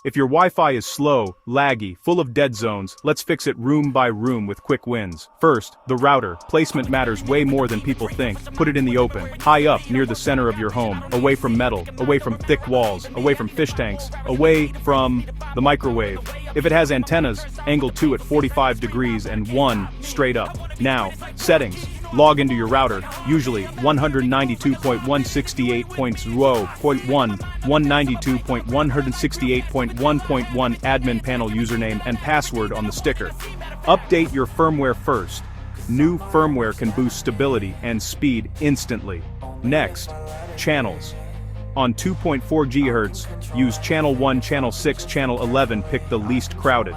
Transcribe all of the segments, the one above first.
If your Wi-Fi is slow, laggy, full of dead zones, let's fix it room by room with quick wins. First, the router. Placement matters way more than people think. Put it in the open, high up near the center of your home, away from metal, away from thick walls, away from fish tanks, away from the microwave. If it has antennas, angle 2 at 45 degrees and 1 straight up. Now, settings. Log into your router, usually 192.168.0.1, 192.168.1.1 admin panel username and password on the sticker. Update your firmware first. New firmware can boost stability and speed instantly. Next, channels. On 2.4 GHz, use channel 1, channel 6, channel 11, pick the least crowded.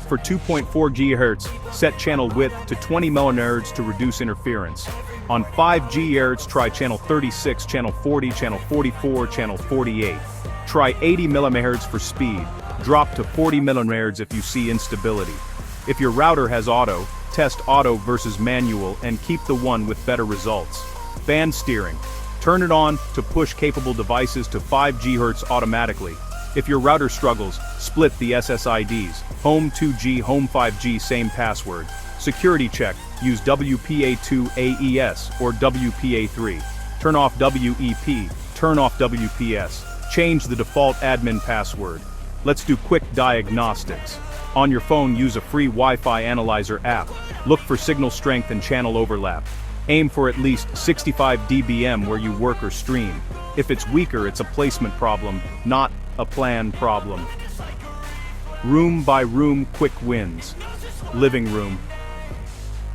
For 2.4 GHz, set channel width to 20 MHz to reduce interference. On 5 GHz, try channel 36, channel 40, channel 44, channel 48. Try 80 MHz for speed. Drop to 40 MHz if you see instability. If your router has auto, test auto versus manual and keep the one with better results. Band steering. Turn it on to push capable devices to 5 GHz automatically. If your router struggles, split the SSIDs. Home 2G, Home 5G, same password. Security check, use WPA2 AES or WPA3. Turn off WEP, turn off WPS. Change the default admin password. Let's do quick diagnostics. On your phone, use a free Wi-Fi analyzer app. Look for signal strength and channel overlap. Aim for at least 65 dBm where you work or stream. If it's weaker, it's a placement problem, not a plan problem. Room by room quick wins. Living room.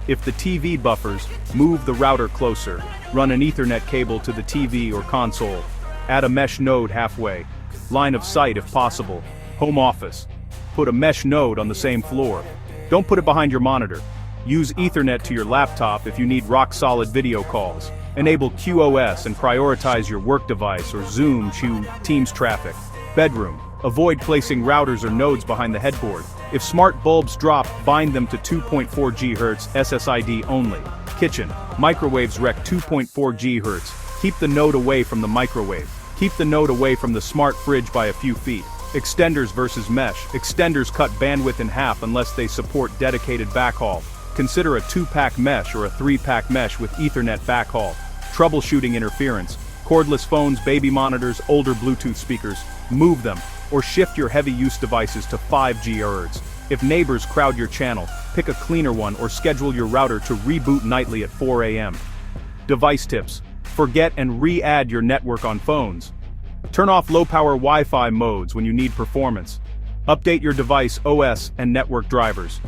If the TV buffers, move the router closer. Run an Ethernet cable to the TV or console. Add a mesh node halfway. Line of sight if possible. Home office. Put a mesh node on the same floor. Don't put it behind your monitor. Use Ethernet to your laptop if you need rock-solid video calls. Enable QoS and prioritize your work device or Zoom to Teams traffic. Bedroom. Avoid placing routers or nodes behind the headboard. If smart bulbs drop, bind them to 2.4 GHz SSID only. Kitchen. Microwaves rec 2.4 GHz. Keep the node away from the microwave. Keep the node away from the smart fridge by a few feet. Extenders versus mesh. Extenders cut bandwidth in half unless they support dedicated backhaul. Consider a 2-pack mesh or a 3-pack mesh with Ethernet backhaul. Troubleshooting interference. Cordless phones, baby monitors, older Bluetooth speakers. Move them, or shift your heavy-use devices to 5 GHz. If neighbors crowd your channel, pick a cleaner one or schedule your router to reboot nightly at 4 a.m. Device tips. Forget and re-add your network on phones. Turn off low-power Wi-Fi modes when you need performance. Update your device OS and network drivers.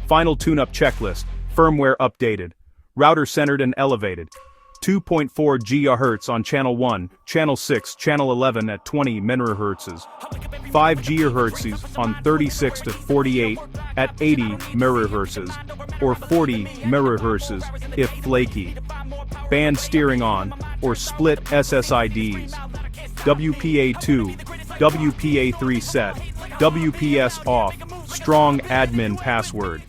Final tune-up checklist. Firmware updated. Router centered and elevated. 2.4 GHz on channel 1, channel 6, channel 11 at 20 MHz. 5 GHz on 36 to 48 at 80 MHz, or 40 MHz if flaky. Band steering on, or split SSIDs. WPA2, WPA3 set, WPS off, strong admin password.